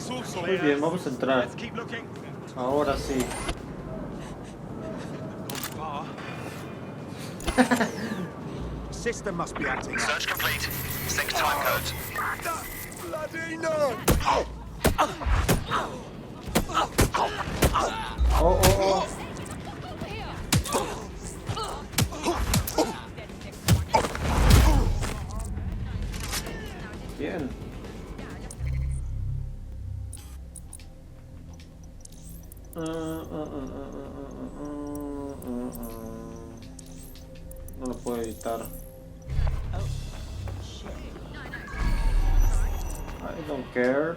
Muy bien, vamos a entrar. Ahora sí. System must be acting up. Search complete. Sync time codes. Bloody no! Oh, oh, oh. Bien. No lo puedo editar. I don't care.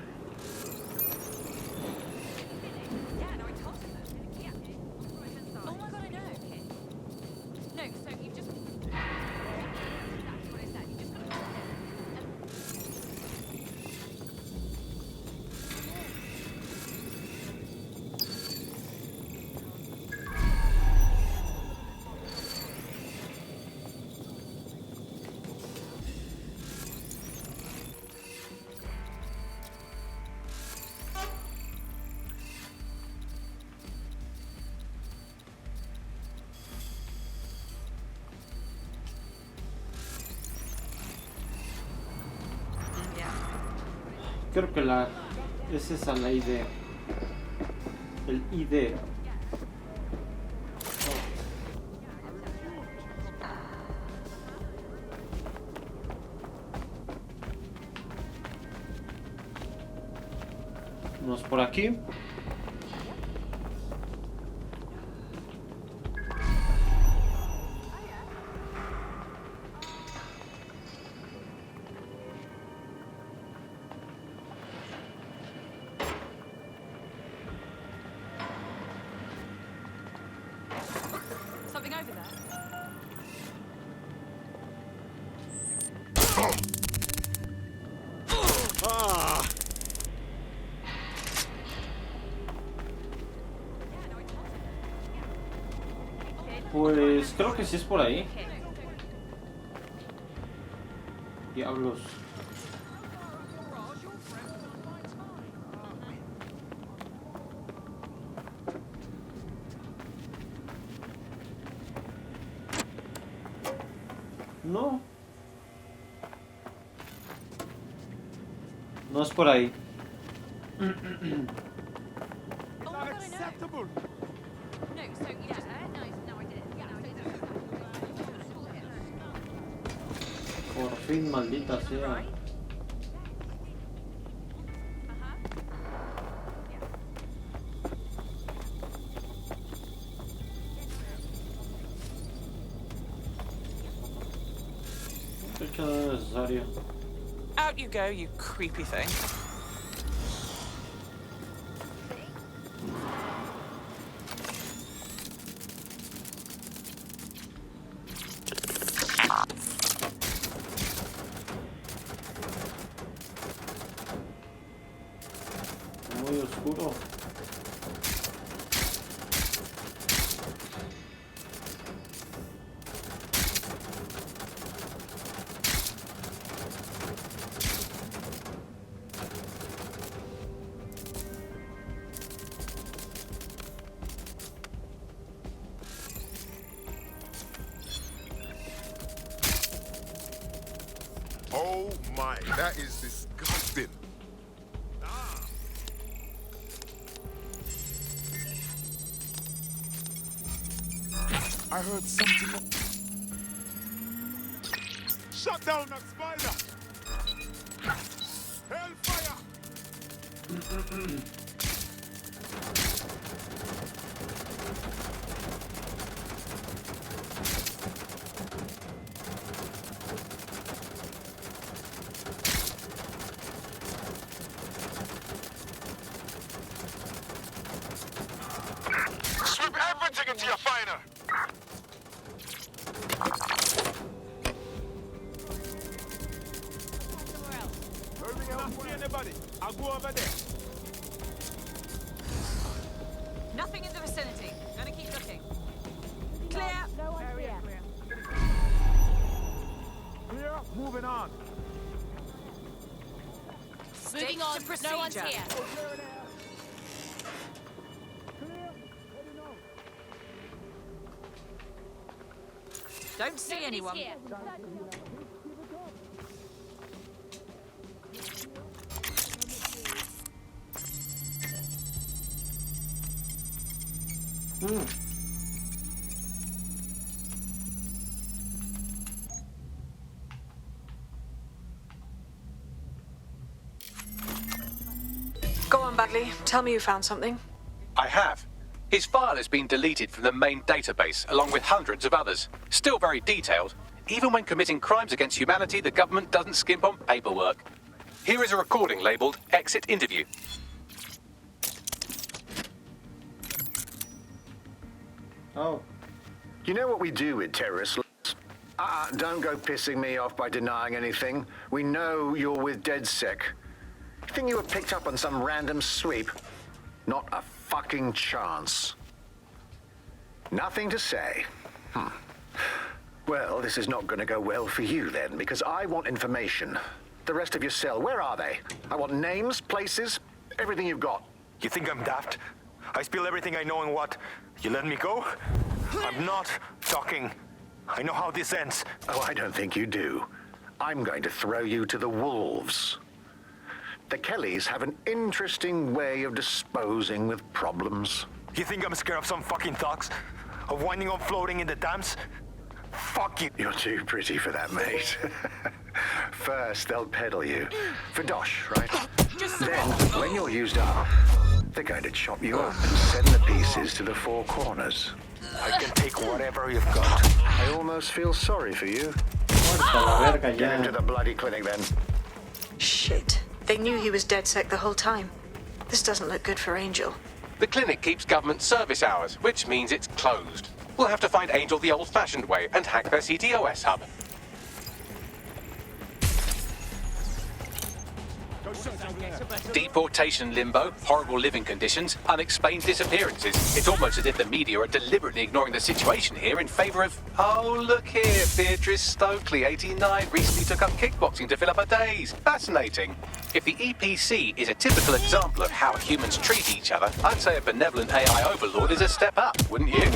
Creo que es esa la idea. El idea. Vamos por aquí. Something over there? Pues creo que sí es por ahí. Diablos. No. No es por ahí. Unacceptable! Por fin, maldita sea. No he hecho nada necesario. Out you go, you creepy thing. Muy oscuro. Oh my, that is disgusting. I heard something. Shut down that spider! Hellfire! Sweep everything into your fighter. Everything else, see anybody? I'll go over there. Nothing in the vicinity. Gonna keep looking. Clear. No one here. Clear, moving on. Stick Moving to on. procedure. No one's here. Don't see Nobody's anyone. here. Go on, Bagley. Tell me you found something. I have. His file has been deleted from the main database, along with hundreds of others. Still very detailed. Even when committing crimes against humanity, the government doesn't skimp on paperwork. Here is a recording labelled Exit Interview. Oh. You know what we do with terrorists? Don't go pissing me off by denying anything. We know you're with DedSec. You think you were picked up on some random sweep? Not a fucking chance. Nothing to say. Well, this is not going to go well for you then, because I want information. The rest of your cell, where are they? I want names, places, everything you've got. You think I'm daft? I spill everything I know and what? You let me go? I'm not talking. I know how this ends. Oh, I don't think you do. I'm going to throw you to the wolves. The Kellys have an interesting way of disposing with problems. You think I'm scared of some fucking thugs? Of winding up floating in the dams? Fuck you. You're too pretty for that, mate. First, they'll peddle you. For dosh, right? Then, when you're used up, they're going to chop you up and send the pieces to the four corners. I can take whatever you've got. I almost feel sorry for you. Muerta la verga Get him to ya. the bloody clinic, then. Shit. They knew he was DedSec the whole time. This doesn't look good for Angel. The clinic keeps government service hours, which means it's closed. We'll have to find Angel the old-fashioned way and hack their CTOS hub. Deportation limbo, horrible living conditions, unexplained disappearances. It's almost as if the media are deliberately ignoring the situation here in favour of... Oh, look here, Beatrice Stokely, 89, recently took up kickboxing to fill up her days. Fascinating. If the EPC is a typical example of how humans treat each other, I'd say a benevolent AI overlord is a step up, wouldn't you?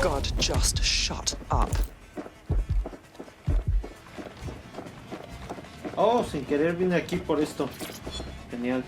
God, just shut up. Oh, sin querer vine aquí por esto. Genial.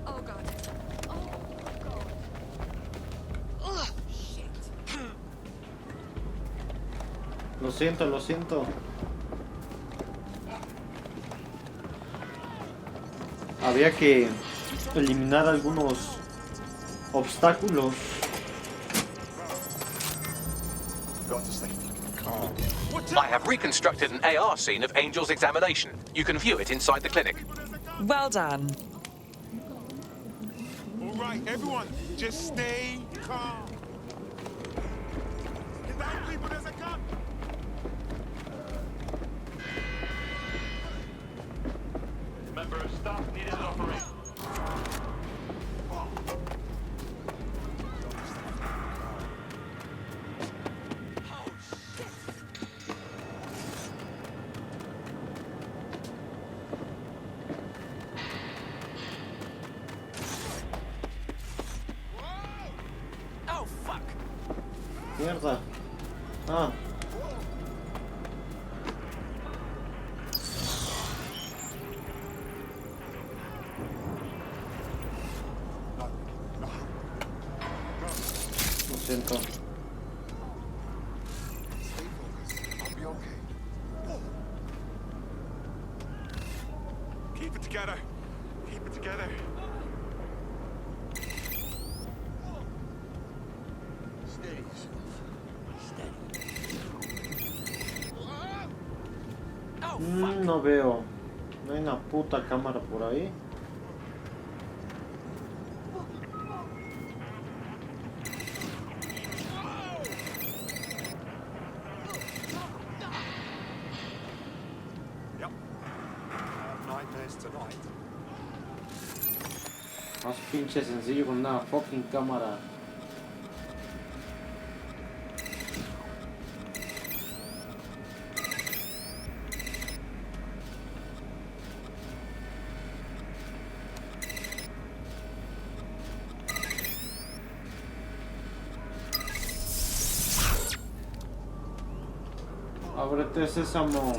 Oh god. Lo siento, lo siento. Había que eliminar algunos obstáculos. I have reconstructed an AR scene of Angel's examination. You can view it inside the clinic. Well done. All right, everyone, just stay calm. Get down, people, there's a gun. Member of staff needed an operation. Oh, fuck. Mierda. Ah. Lo siento. I'll be okay. Keep it together. Keep it together. Stay. No veo. No hay una puta cámara por ahí. Yep. Nightmares tonight. Más pinche sencillo con una fucking cámara. Ábrete, sésamo.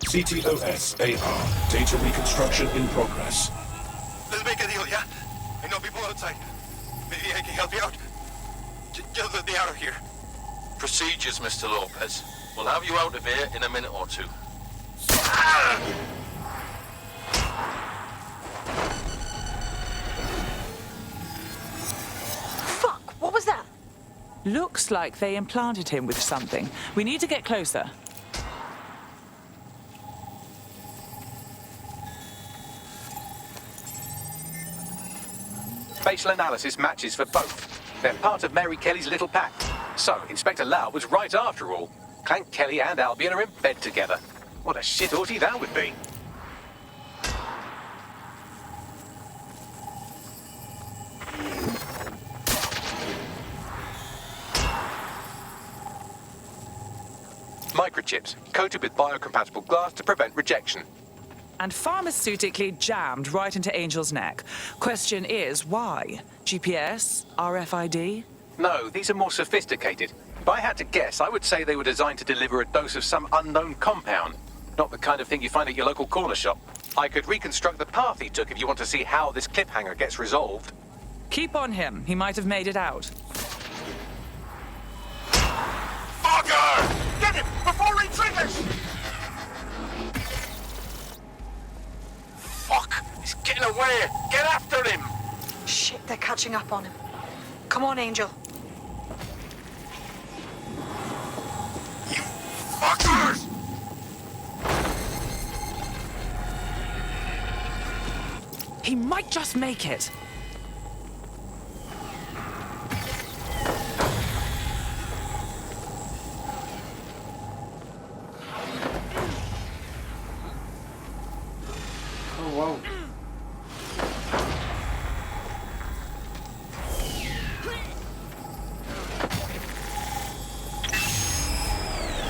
CTOS AR. Data reconstruction in progress. Let's make a deal, yeah? I know people outside. Maybe I can help you out. Just let me out of here. Procedures, Mr. Lopez. We'll have you out of here in a minute or two. Fuck! What was that? Looks like they implanted him with something. We need to get closer. Facial analysis matches for both. They're part of Mary Kelly's little pack. So, Inspector Lau was right after all. Clank Kelly and Albion are in bed together. What a shit orgy that would be. Microchips, coated with biocompatible glass to prevent rejection. And pharmaceutically jammed right into Angel's neck. Question is, why? GPS? RFID? No, these are more sophisticated. If I had to guess, I would say they were designed to deliver a dose of some unknown compound. Not the kind of thing you find at your local corner shop. I could reconstruct the path he took if you want to see how this cliffhanger gets resolved. Keep on him. He might have made it out. Fucker! Get him before he triggers! Fuck! He's getting away! Get after him! Shit, they're catching up on him. Come on, Angel. You fuckers! He might just make it. Oh, wow.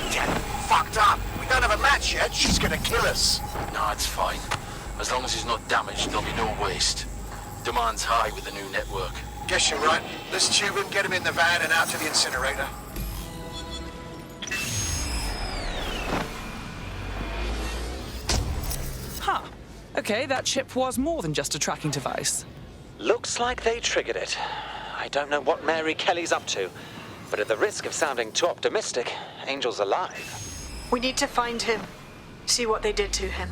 Get fucked up! We don't have a match yet. She's gonna kill us. No, it's fine. As long as he's not damaged, there'll be no waste. Demand's high with the new network. Guess you're right. Let's tube him, get him in the van and out to the incinerator. Huh. Okay, that chip was more than just a tracking device. Looks like they triggered it. I don't know what Mary Kelly's up to, but at the risk of sounding too optimistic, Angel's alive. We need to find him. See what they did to him.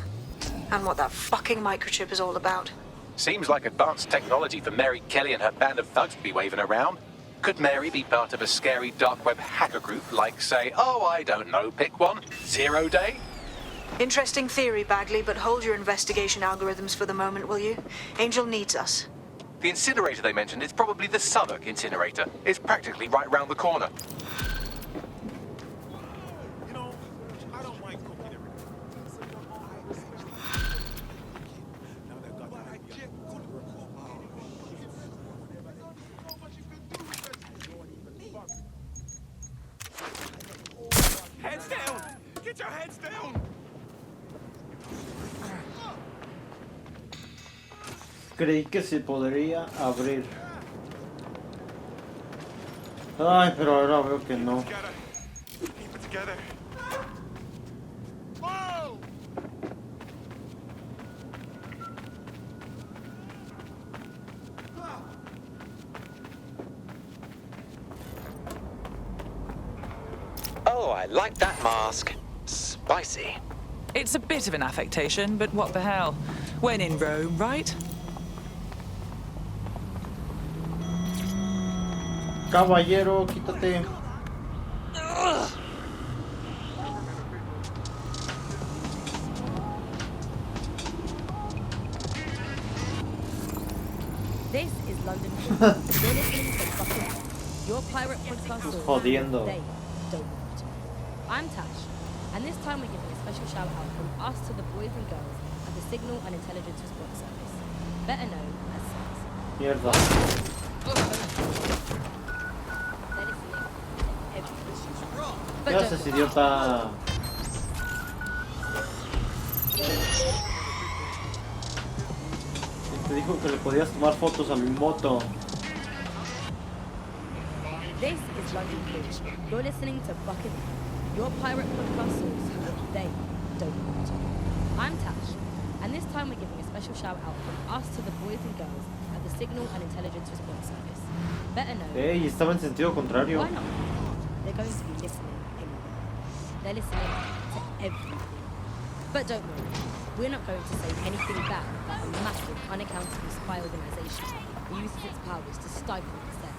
And what that fucking microchip is all about. Seems like advanced technology for Mary Kelly and her band of thugs to be waving around. Could Mary be part of a scary dark web hacker group like, say, oh, I don't know, pick one, 0 Day? Interesting theory, Bagley, but hold your investigation algorithms for the moment, will you? Angel needs us. The incinerator they mentioned is probably the Southwark incinerator. It's practically right round the corner. You know, I don't mind cooking everything. Now that got that idea, good work. Heads down! Get your heads down! Creí que se podría abrir. Ay, pero ahora veo que no. Keep it together. Whoa! Oh, I like that mask. Spicy. It's a bit of an affectation, but what the hell? When in Rome, right? Caballero, quítate. This is London. You're listening to fucking your pirate podcast. Jodiendo. They don't want to. I'm Tash, and this time we're giving a special shout out from us to the boys and girls at the Signal and Intelligence Response Service, better known as SIRS. Mierda. ¿Qué haces, idiota? Te dijo que le podías tomar fotos a mi moto. This is London Bridge. You're listening to Bucket, your pirate podcast source for what they don't want to. I'm Tash, and this time we're giving a special shout out from us to the boys and girls at the Signal and Intelligence Response Service, better known. Ey, estaba en sentido contrario. Why not? They're going to be listening anyway. They're listening to everything. But don't worry, we're not going to say anything bad about a massive, unaccountable spy organization who uses its powers to stifle dissent.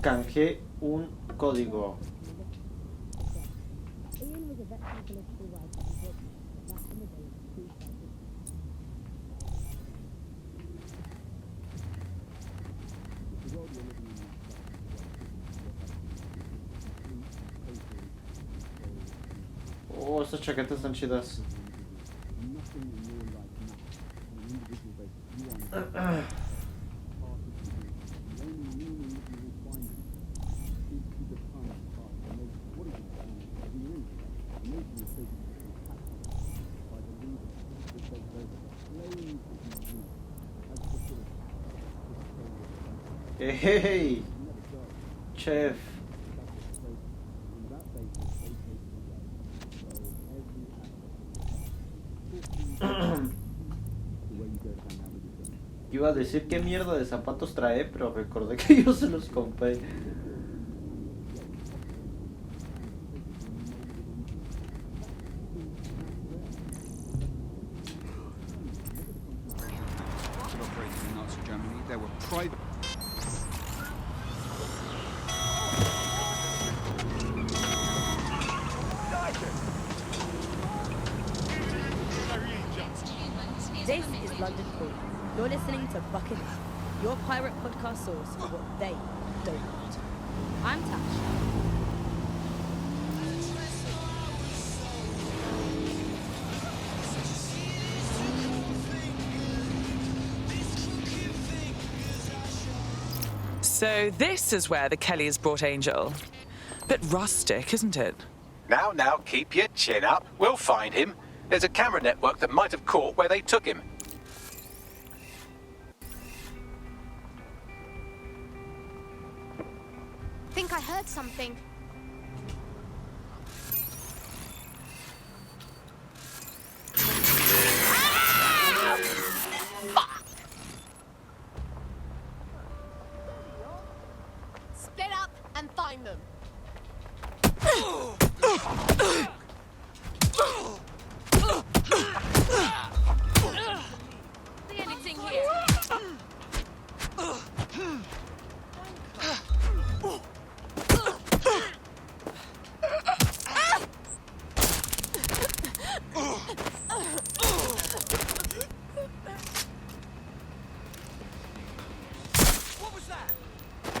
Canjeé un código. Oh, estas chaquetas están chidas. Hey, chef. Iba a decir qué mierda de zapatos trae, pero recordé que yo se los compré. This is London Calling. You're listening to Bucket, your pirate podcast source for what they don't want. I'm Tash. So this is where the Kellys brought Angel. Bit rustic, isn't it? Now, keep your chin up. We'll find him. There's a camera network that might have caught where they took him. Think I heard something. Split up and find them. See anything here?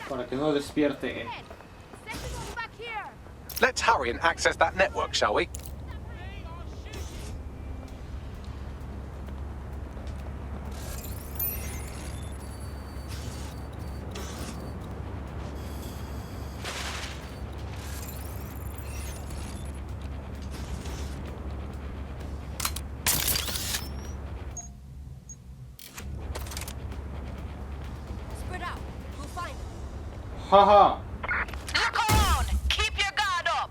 Para que no despierte. Let's hurry and access that network, shall we? Spread out. We'll find them. Haha. Look around! Keep your guard up!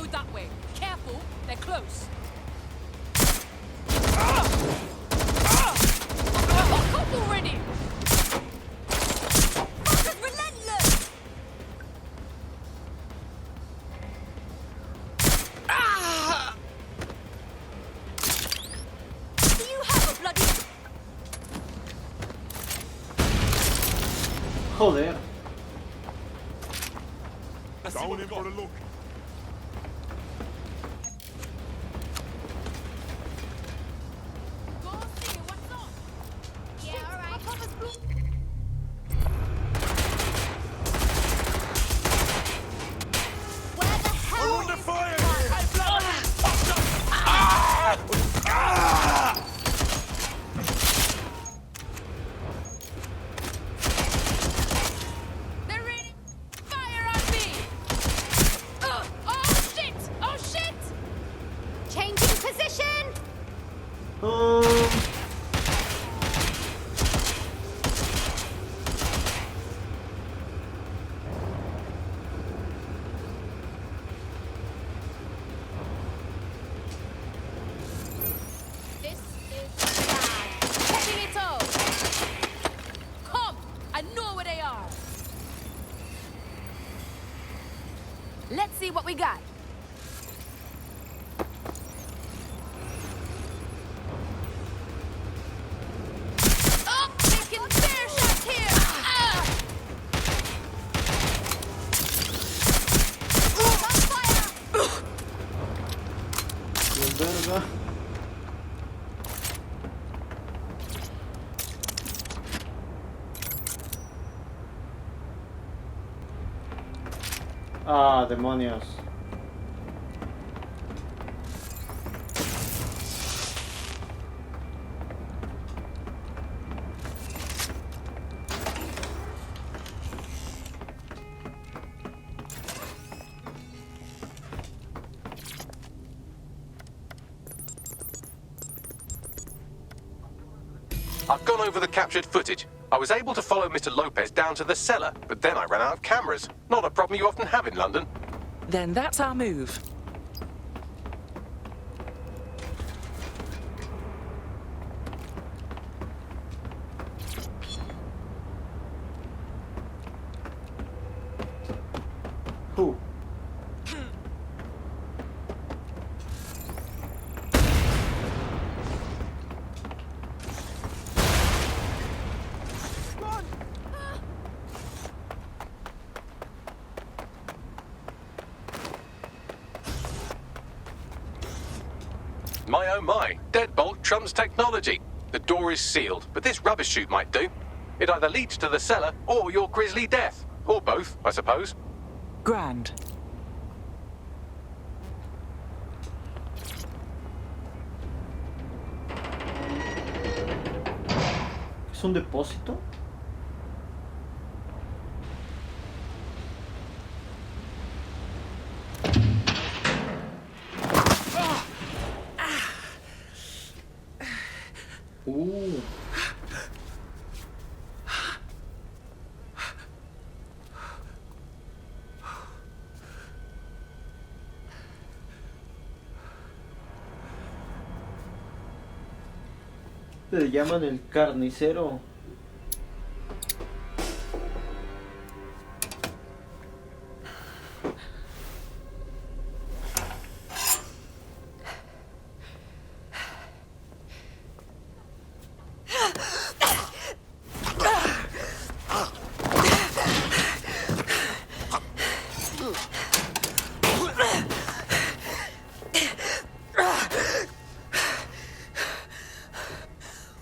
go that way. Careful, they're close. Lock up already! Fuckers relentless! Do you have a bloody... Joder. Down in for a look. Go see what's up. Yeah, alright. Where the hell I'm under is fire! They're raining fire on me! Oh shit! Oh shit! changing position? This is bad. Checking it out. Come! I know where they are. Let's see what we got. Oh, taking fair shots here. Bien, verga. Ah, demonios. I've gone over the captured footage. I was able to follow Mr. Lopez down to the cellar, but then I ran out of cameras. Not a problem you often have in London. Then that's our move. Who? My oh my, deadbolt trumps technology. The door is sealed, but this rubbish chute might do. It either leads to the cellar or your grisly death. Or both, I suppose. Grand. ¿Es un depósito? Le llaman el carnicero.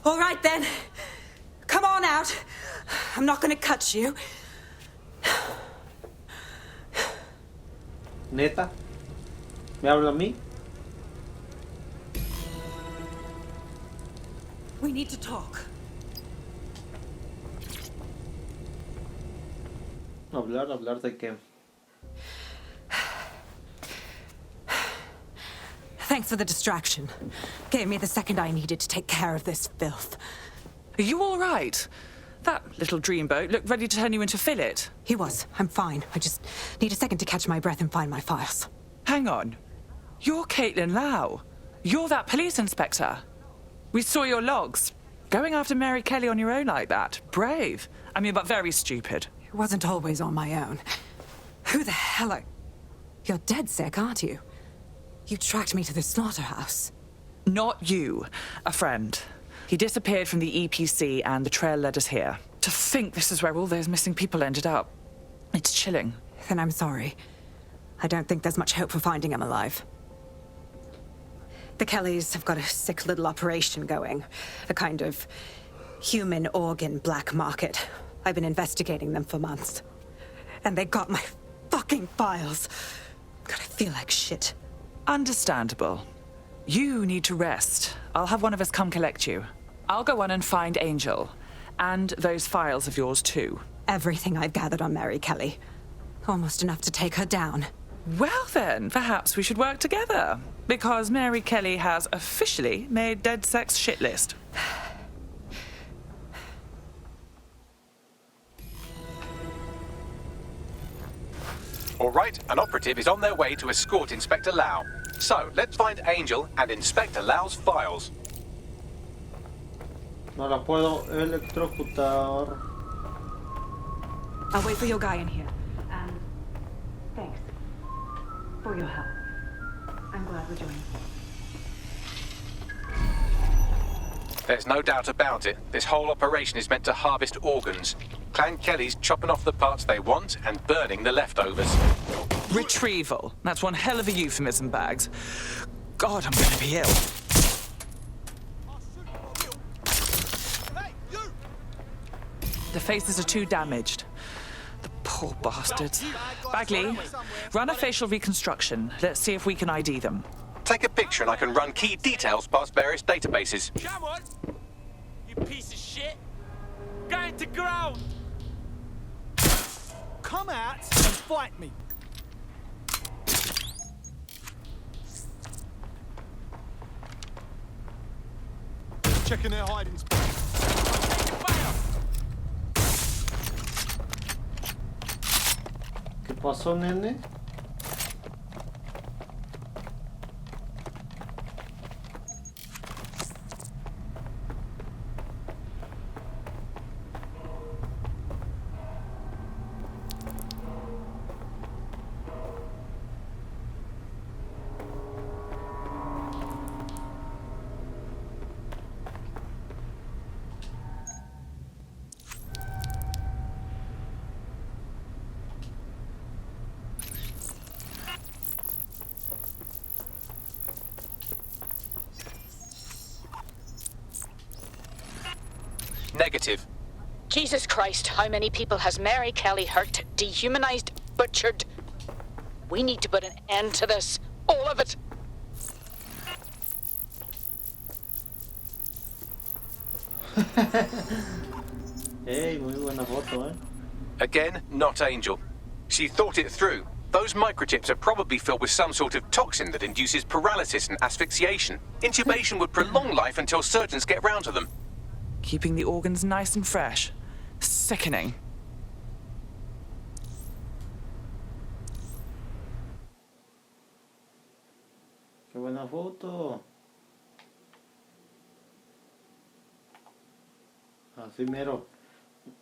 All right, then. Come on out. I'm not going to cut you. ¿Neta? ¿Me habla a mí? We need to talk. ¿Hablar de qué? Thanks for the distraction. Gave me the second I needed to take care of this filth. Are you all right? That little dreamboat looked ready to turn you into fillet. He was. I'm fine. I just need a second to catch my breath and find my files. Hang on. You're Caitlin Lau. You're that police inspector. We saw your logs. Going after Mary Kelly on your own like that. Brave. I mean, but very stupid. It wasn't always on my own. Who the hell are... You're dead sick, aren't you? You tracked me to the slaughterhouse. Not you. A friend. He disappeared from the EPC and the trail led us here. To think this is where all those missing people ended up. It's chilling. Then I'm sorry. I don't think there's much hope for finding him alive. The Kellys have got a sick little operation going. A kind of human organ black market. I've been investigating them for months. And they got my fucking files. God, I feel like shit. Understandable. You need to rest. I'll have one of us come collect you. I'll go on and find Angel. And those files of yours too. Everything I've gathered on Mary Kelly. Almost enough to take her down. Well then, perhaps we should work together. Because Mary Kelly has officially made DedSec's shit list. All right, an operative is on their way to escort Inspector Lau. So, let's find Angel and Inspector Lau's files. No la puedo electrocutar. I'll wait for your guy in here. And thanks for your help. I'm glad we're joining. There's no doubt about it. This whole operation is meant to harvest organs. Clan Kelly's chopping off the parts they want and burning the leftovers. Retrieval. That's one hell of a euphemism, Bags. God, I'm gonna be ill. The faces are too damaged. The poor bastards. Bagley, run a facial reconstruction. Let's see if we can ID them. Take a picture and I can run key details past various databases. Come on, you piece of shit. Going to ground. Come out and fight me. Checking their hiding spot. ¿Qué pasó, nene? Negative. Jesus Christ, how many people has Mary Kelly hurt, dehumanized, butchered? We need to put an end to this. All of it. Hey, muy buena foto, eh? Again, not Angel. She thought it through. Those microchips are probably filled with some sort of toxin that induces paralysis and asphyxiation. Intubation would prolong life until surgeons get round to them. Keeping the organs nice and fresh. Sickening. Qué buena foto. Así mero.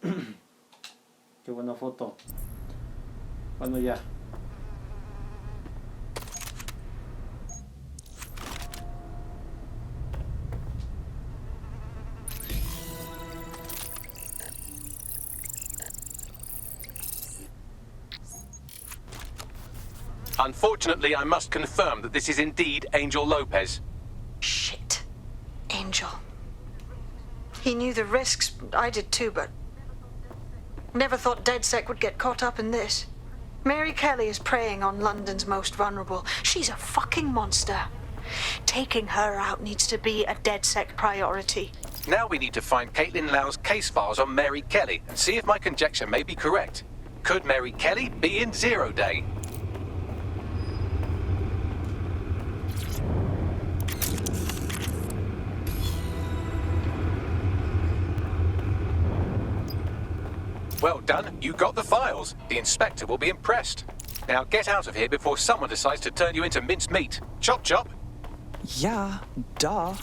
Qué buena foto. Bueno, ya. Unfortunately, I must confirm that this is indeed Angel Lopez. Shit. Angel. He knew the risks. I did too, but... Never thought DedSec would get caught up in this. Mary Kelly is preying on London's most vulnerable. She's a fucking monster. Taking her out needs to be a DedSec priority. Now we need to find Caitlin Lau's case files on Mary Kelly and see if my conjecture may be correct. Could Mary Kelly be in Zero Day? Well done, you got the files. The inspector will be impressed. Now get out of here before someone decides to turn you into minced meat. Chop chop. Yeah, duh.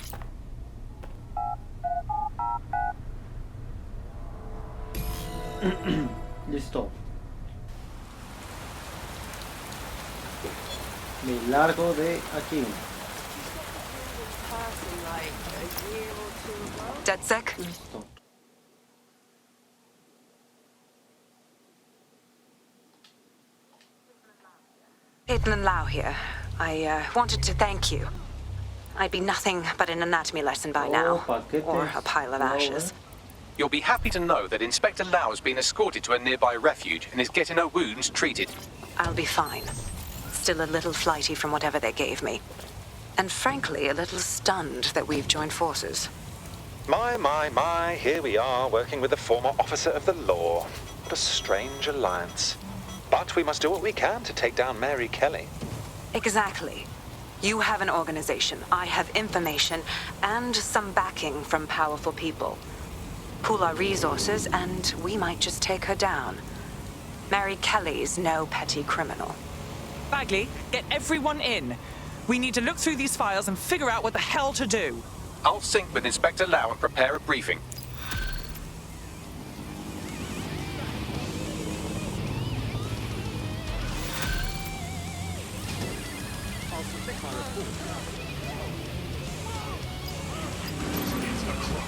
Listo. Me largo de aquí. Dead sick? Listo. Caitlin Lau here. I wanted to thank you. I'd be nothing but an anatomy lesson by now. Or a pile of ashes. You'll be happy to know that Inspector Lau has been escorted to a nearby refuge and is getting her wounds treated. I'll be fine. Still a little flighty from whatever they gave me. And frankly, a little stunned that we've joined forces. My, here we are, working with a former officer of the law. What a strange alliance. But we must do what we can to take down Mary Kelly. Exactly. You have an organization, I have information, and some backing from powerful people. Pool our resources, and we might just take her down. Mary Kelly's no petty criminal. Bagley, get everyone in. We need to look through these files and figure out what the hell to do. I'll sync with Inspector Lau and prepare a briefing.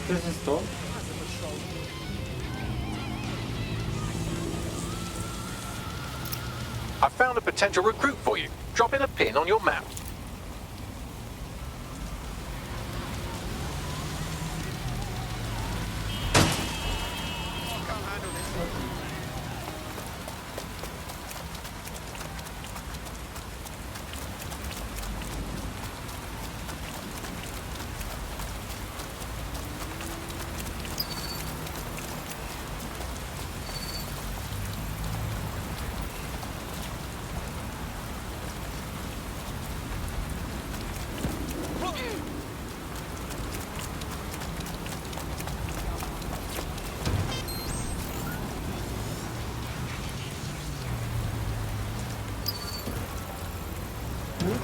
¿Qué es esto? I found a potential recruit for you. Drop in a pin on your map.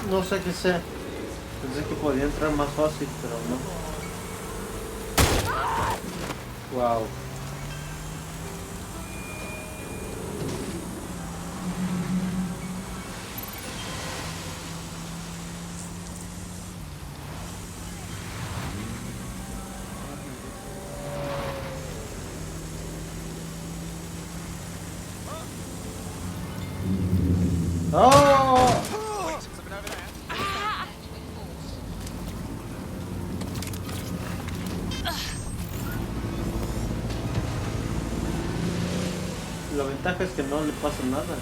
No sé qué sea. Pensé que podía entrar más fácil, pero no. Wow. ¡Oh! La ventaja es que no le pasa nada.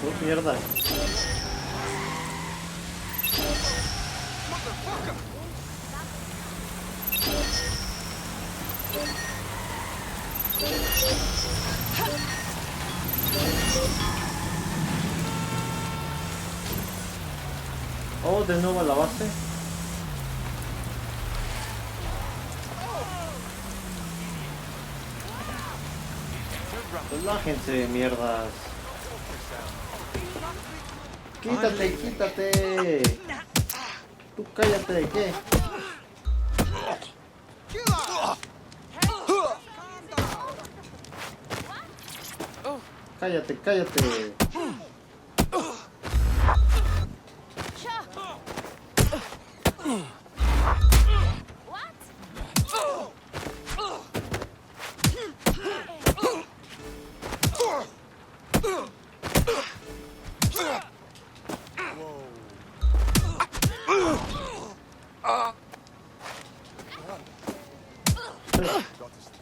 Oh, mierda. Oh, de nuevo a la base. Relájense, mierdas. Quítate, quítate. Tú cállate, ¿qué? Cállate, cállate.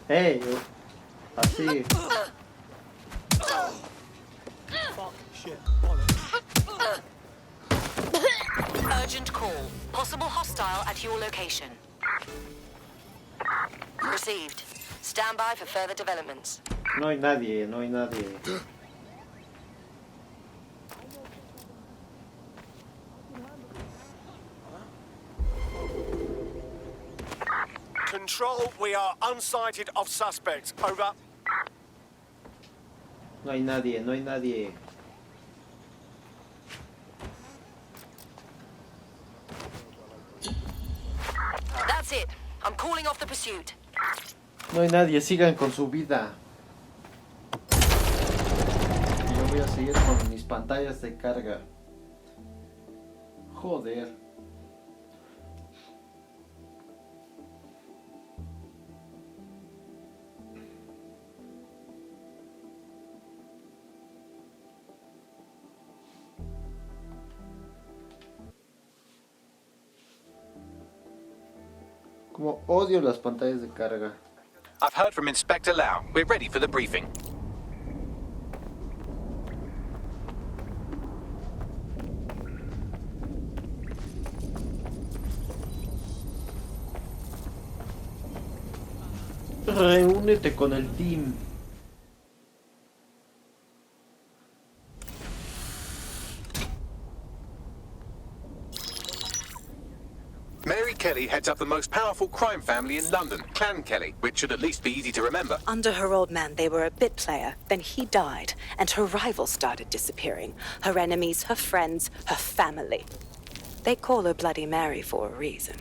Hey, así. Fuck, shit, bollocks. Urgent call. Possible hostile at your location. Received. Stand by for further developments. No hay nadie, no hay nadie. Control, we are unsighted of suspects. Over. No hay nadie, no hay nadie. That's it. I'm calling off the pursuit. No hay nadie, sigan con su vida. Y yo voy a seguir con mis pantallas de carga. Joder. Como odio las pantallas de carga. I've heard from Inspector Lau. We're ready for the briefing. Reúnete con el team. Mary Kelly heads up the most powerful crime family in London, Clan Kelly, which should at least be easy to remember. Under her old man, they were a bit player. Then he died, and her rivals started disappearing. Her enemies, her friends, her family. They call her Bloody Mary for a reason.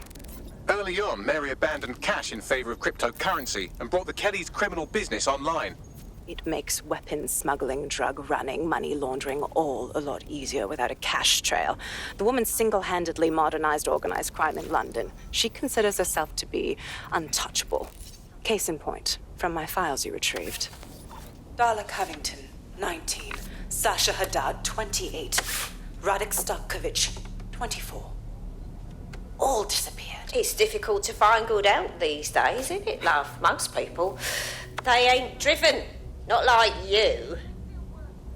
Early on, Mary abandoned cash in favor of cryptocurrency and brought the Kellys' criminal business online. It makes weapons smuggling, drug running, money laundering all a lot easier without a cash trail. The woman single-handedly modernized organized crime in London. She considers herself to be untouchable. Case in point, from my files you retrieved. Darla Covington, 19. Sasha Haddad, 28. Radek Starkovich, 24. All disappeared. It's difficult to find good help these days, isn't it, love? Most people, they ain't driven. Not like you.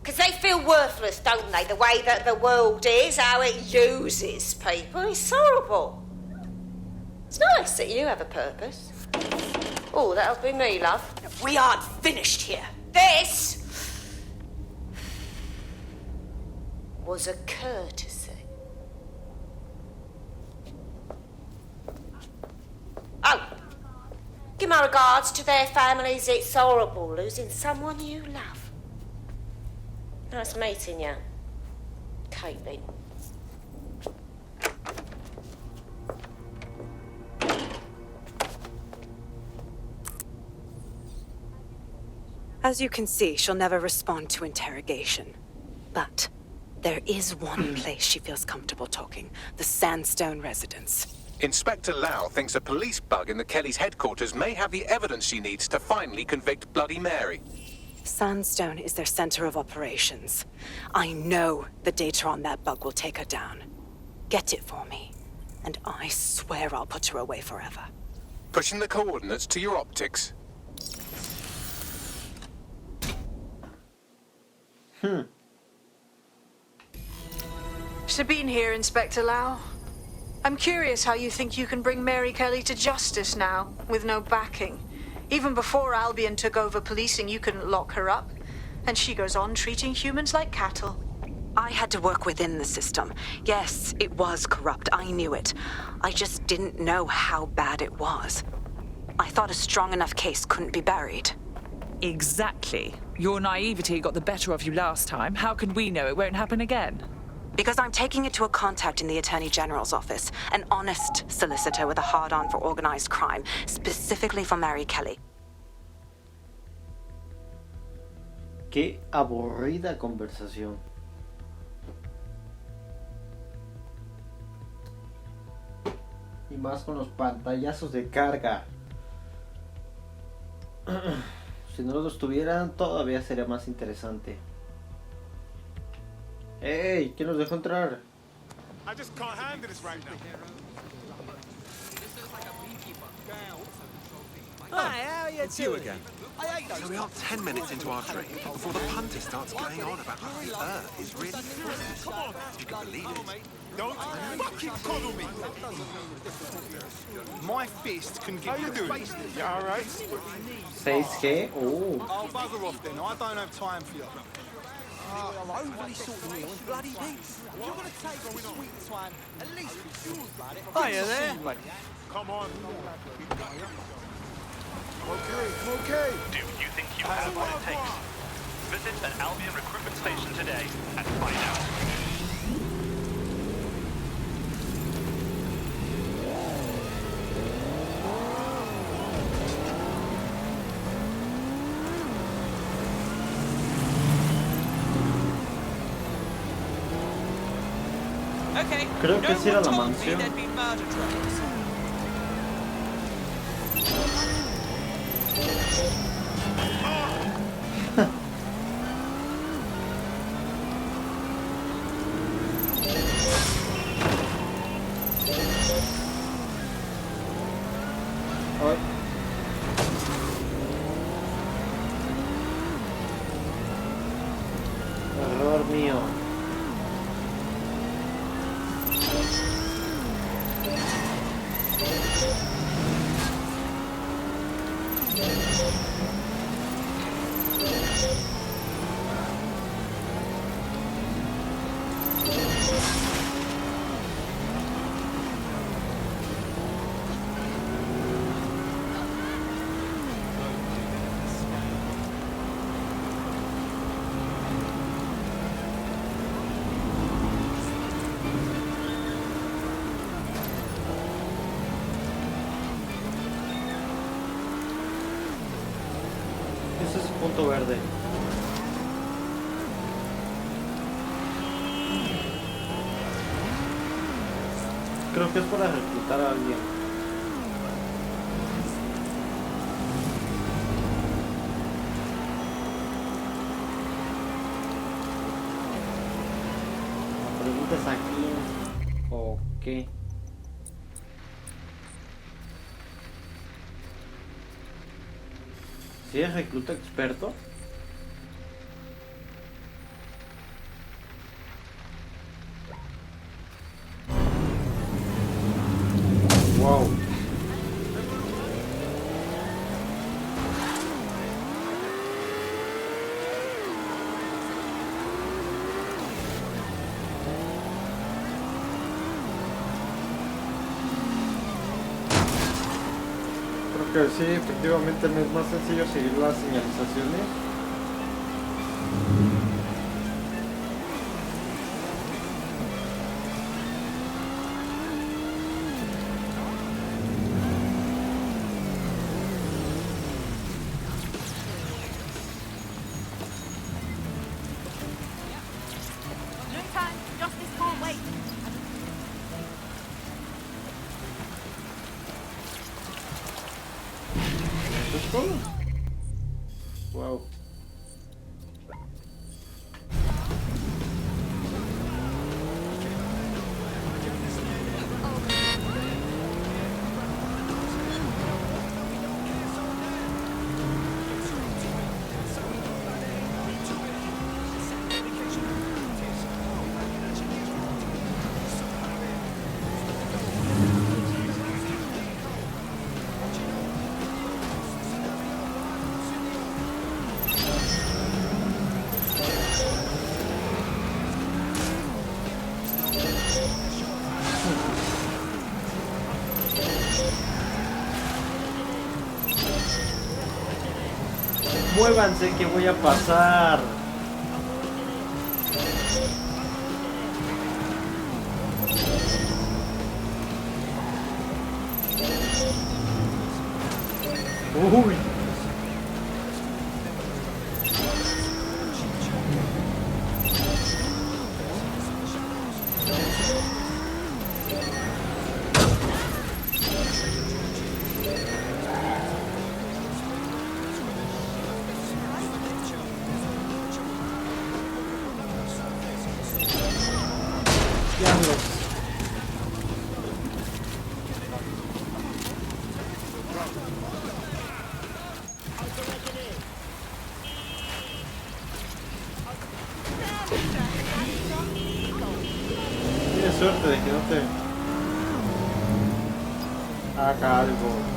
Because they feel worthless, don't they? The way that the world is, how it uses people. It's horrible. It's nice that you have a purpose. Oh, that'll be me, love. We aren't finished here. This was a courtesy. Oh, give my regards to their families. It's horrible losing someone you love. Nice meeting you, Caitlin. As you can see, she'll never respond to interrogation. But there is one place she feels comfortable talking. The Sandstone residence. Inspector Lau thinks a police bug in the Kellys' headquarters may have the evidence she needs to finally convict Bloody Mary. Sandstone is their center of operations. I know the data on that bug will take her down. Get it for me, and I swear I'll put her away forever. Pushing the coordinates to your optics. Sabine here, Inspector Lau. I'm curious how you think you can bring Mary Kelly to justice now, with no backing. Even before Albion took over policing, you couldn't lock her up. And she goes on treating humans like cattle. I had to work within the system. Yes, it was corrupt. I knew it. I just didn't know how bad it was. I thought a strong enough case couldn't be buried. Exactly. Your naivety got the better of you last time. How can we know it won't happen again? Because I'm taking it to a contact in the Attorney General's office, an honest solicitor with a hard-on for organized crime, specifically for Mary Kelly. Qué aburrida conversación. Y más con los pantallazos de carga. Si no los tuvieran, todavía sería más interesante. ¡Ey! ¿Quién nos dejó entrar? I just can't handle this right now. how you It's you again. So we are 10 minutes into our trip before the punter starts going on about how the Earth is really flat. Come on. If you can believe it. Don't fucking coddle me. My fist can give you a face. You alright? 6G. Oh, bugger off then. I don't have time for you. I'm overly sorting me on bloody beats. If you're going to take a sweet time, at least be sure about it. Hiya there. Come on. Okay. Do you think you have what it takes? Visit an Albion recruitment station today and find out. Okay. Creo que no es ir a one la told me mansión. there'd be murder drones. Ay. Error mío. Ese es el punto verde. Creo que es para reclutar a alguien. La pregunta es aquí o qué. ¿Si es recluta experto? Wow. Creo que sí, efectivamente me es más sencillo seguir las señalizaciones. No time. Justice can't wait. ¿Eso es todo? Wow. Muévanse que voy a pasar. Uy. Diablos. suerte de que no te haga algo.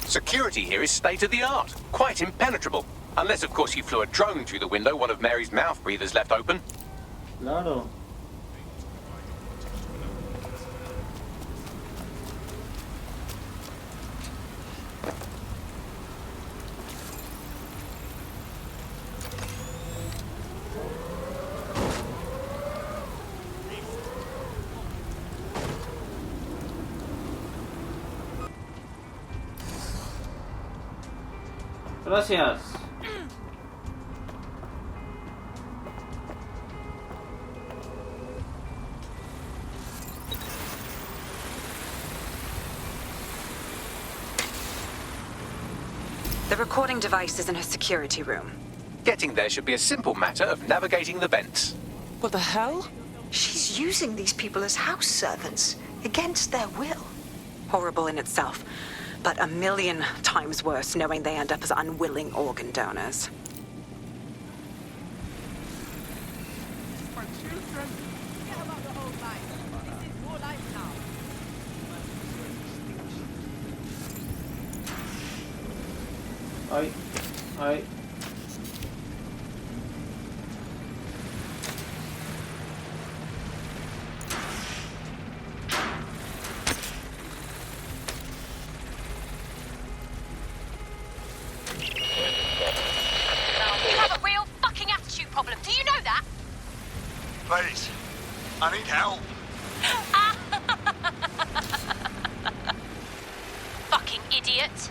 Security here is state-of-the-art, quite impenetrable. Unless, of course, you flew a drone through the window one of Mary's mouth breathers left open. Claro. Gracias. The recording device is in her security room. Getting there should be a simple matter of navigating the vents. What the hell? She's using these people as house servants, against their will. Horrible in itself, but a million times worse knowing they end up as unwilling organ donors. Ay. You have a real fucking attitude problem. Do you know that? Please, I need help. Fucking idiot.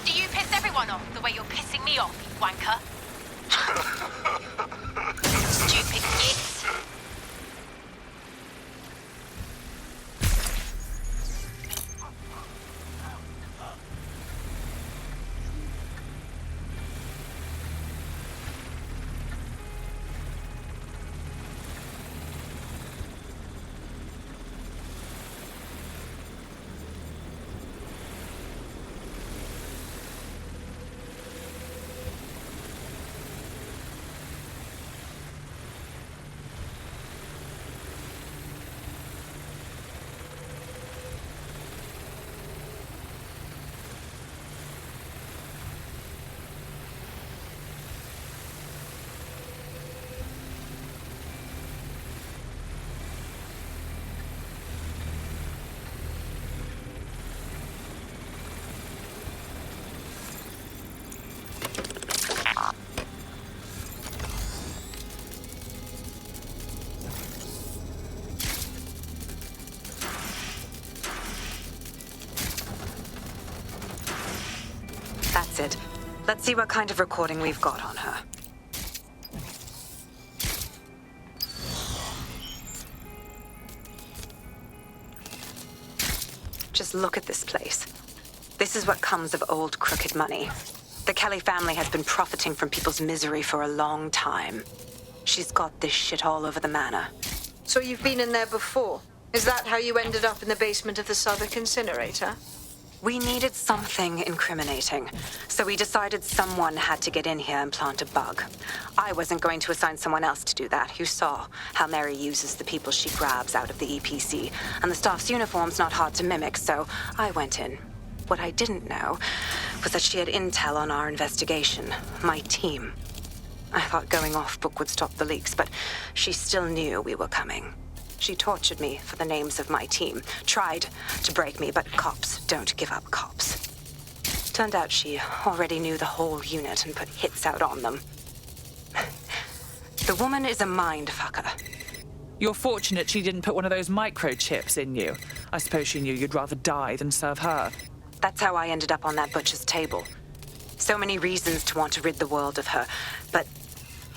Do you piss everyone off the way you're pissing me off, you wanker? Stupid git. That's it. Let's see what kind of recording we've got on her. Just look at this place. This is what comes of old crooked money. The Kelly family has been profiting from people's misery for a long time. She's got this shit all over the manor. So you've been in there before? Is that how you ended up in the basement of the Southwark incinerator? We needed something incriminating, so we decided someone had to get in here and plant a bug. I wasn't going to assign someone else to do that. You saw how Mary uses the people she grabs out of the EPC, and the staff's uniform's not hard to mimic, so I went in. What I didn't know was that she had intel on our investigation, my team. I thought going off book would stop the leaks, but she still knew we were coming. She tortured me for the names of my team, tried to break me, but cops don't give up cops. Turned out she already knew the whole unit and put hits out on them. The woman is a mind fucker. You're fortunate she didn't put one of those microchips in you. I suppose she knew you'd rather die than serve her. That's how I ended up on that butcher's table. So many reasons to want to rid the world of her, but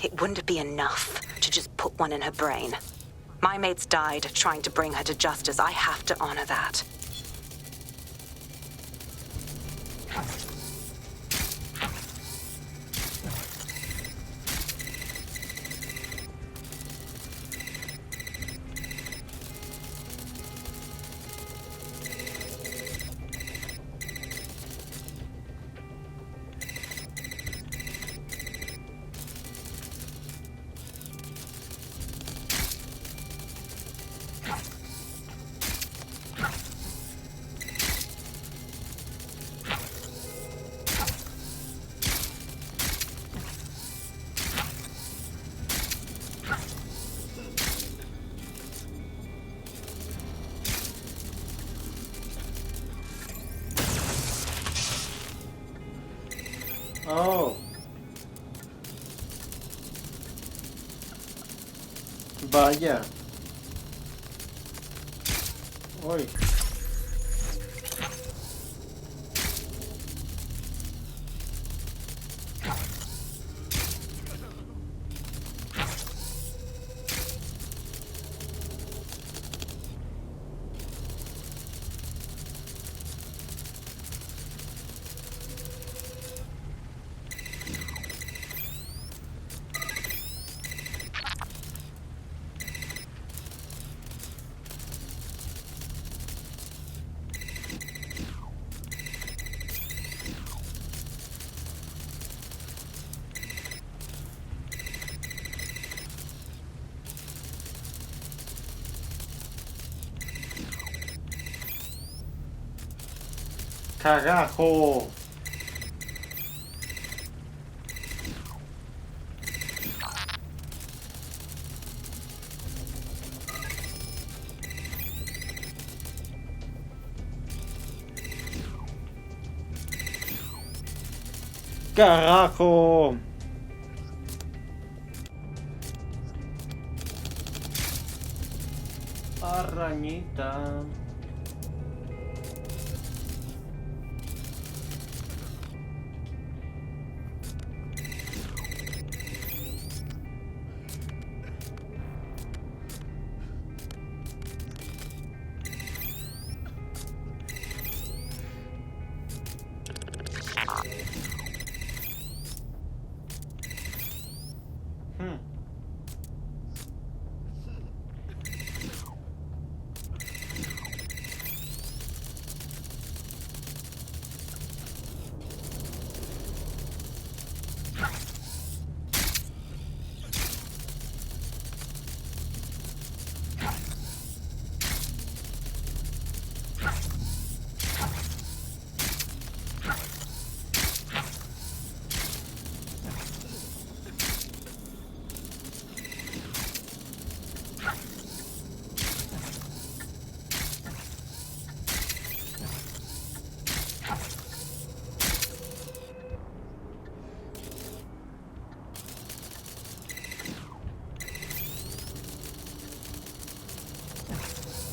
it wouldn't be enough to just put one in her brain. My mates died trying to bring her to justice. I have to honor that. Vaya. Uy. Carajo. Carajo. Arañita.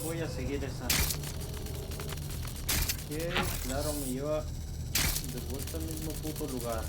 Voy a seguir esa. Que claro me lleva de vuelta al mismo puto lugar.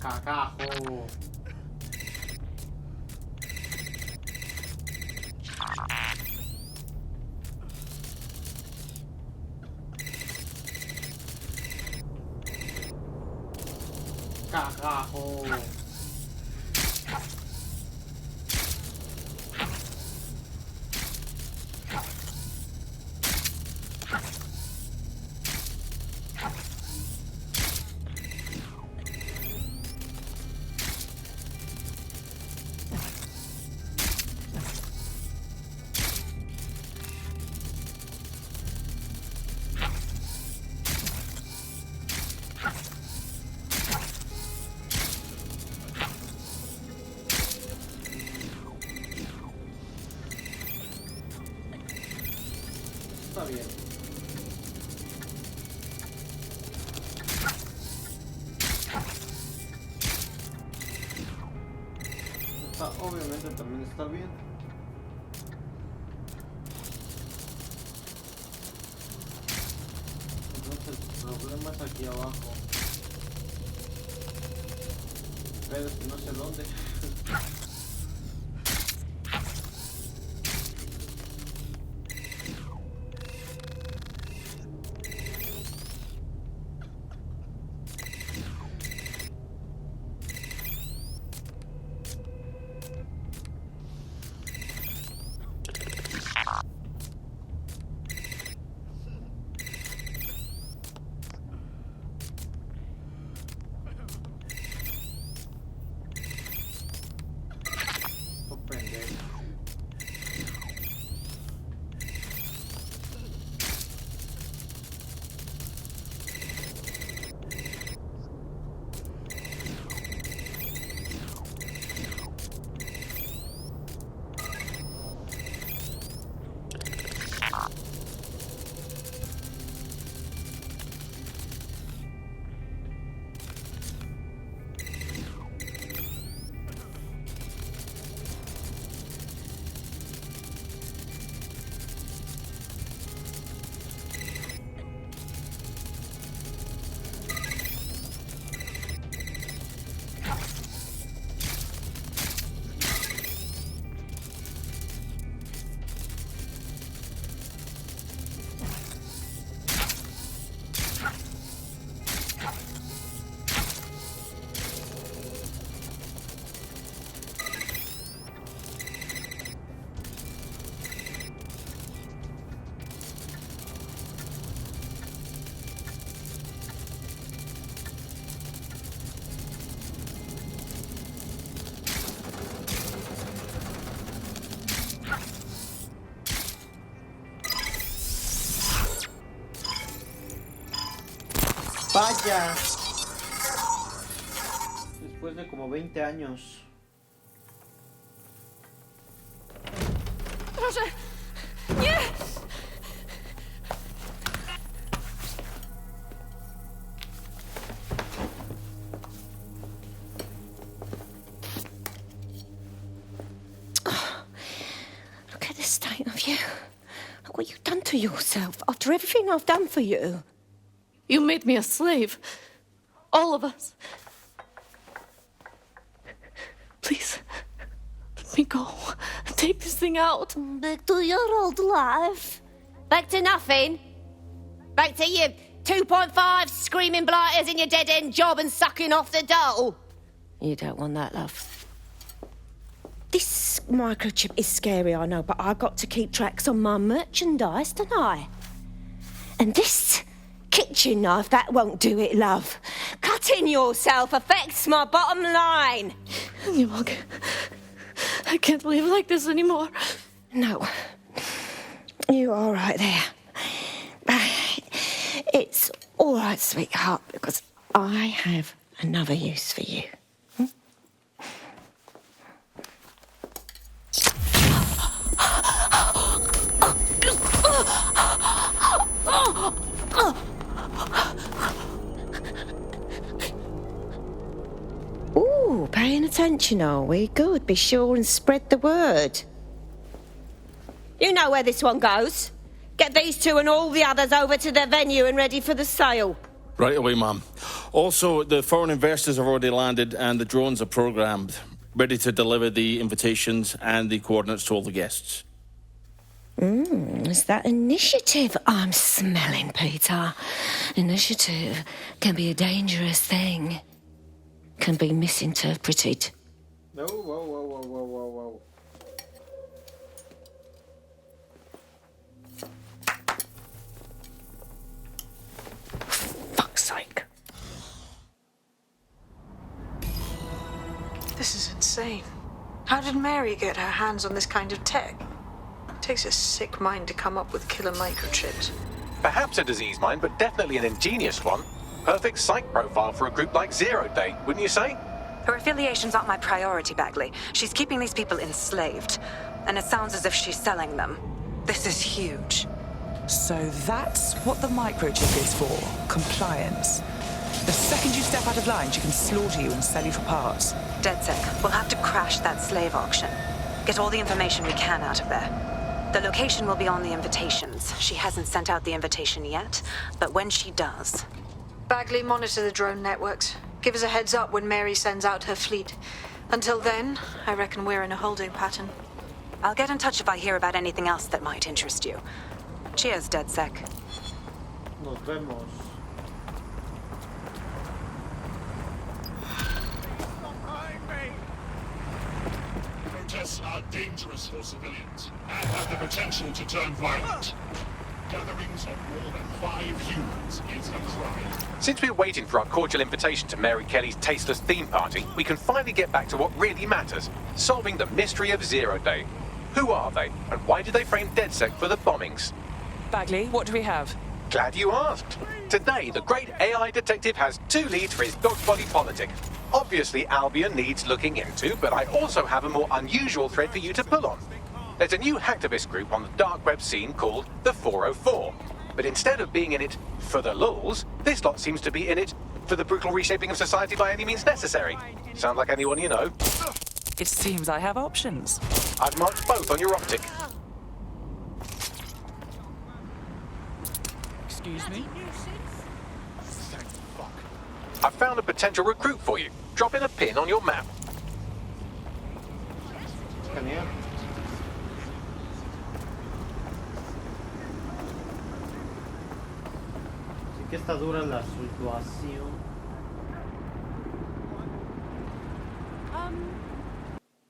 Carajo. Carajo. Está bien. Esta obviamente también está bien. Entonces el problema es aquí abajo. Pero es que no sé dónde. Vaya. Después de como 20 años. Proszę! Nie! Look at the state of you. Look what you've done to yourself after everything I've done for you. You made me a slave. All of us. Please, let me go. Take this thing out. Back to your old life. Back to nothing. Back to you 2.5 screaming blighters in your dead-end job and sucking off the dole. You don't want that, love. This microchip is scary, I know, but I got to keep tracks on my merchandise, don't I? And this kitchen knife, that won't do it, love. Cutting yourself affects my bottom line. You won't. I can't live like this anymore. No. You're all right there. It's all right, sweetheart, because I have another use for you. Ooh, paying attention, are we? Good. Be sure and spread the word. You know where this one goes. Get these two and all the others over to their venue and ready for the sale. Right away, ma'am. Also, the foreign investors have already landed and the drones are programmed, ready to deliver the invitations and the coordinates to all the guests. Is that initiative I'm smelling, Peter? Initiative can be a dangerous thing. Can be misinterpreted. No, whoa. Fuck's sake. This is insane. How did Mary get her hands on this kind of tech? It takes a sick mind to come up with killer microchips. Perhaps a disease mind, but definitely an ingenious one. Perfect psych profile for a group like Zero Day, wouldn't you say? Her affiliations aren't my priority, Bagley. She's keeping these people enslaved. And it sounds as if she's selling them. This is huge. So that's what the microchip is for. Compliance. The second you step out of line, she can slaughter you and sell you for parts. DedSec, we'll have to crash that slave auction. Get all the information we can out of there. The location will be on the invitations. She hasn't sent out the invitation yet, but when she does... Bagley, monitor the drone networks. Give us a heads up when Mary sends out her fleet. Until then, I reckon we're in a holding pattern. I'll get in touch if I hear about anything else that might interest you. Cheers, DedSec. Nos vemos. Protests are dangerous for civilians and have the potential to turn violent. Gatherings of more than 5 humans is a crime. Since we're waiting for our cordial invitation to Mary Kelly's tasteless theme party, we can finally get back to what really matters, solving the mystery of Zero Day. Who are they, and why did they frame DedSec for the bombings? Bagley, what do we have? Glad you asked. Today, the great AI detective has 2 leads for his dog's body politic. Obviously, Albion needs looking into, but I also have a more unusual thread for you to pull on. There's a new hacktivist group on the dark web scene called the 404. But instead of being in it for the lulz, this lot seems to be in it for the brutal reshaping of society by any means necessary. Sound like anyone you know? It seems I have options. I've marked both on your optic. Excuse me? I've found a potential recruit for you. Drop in a pin on your map. Genial. Sí que está dura la situación.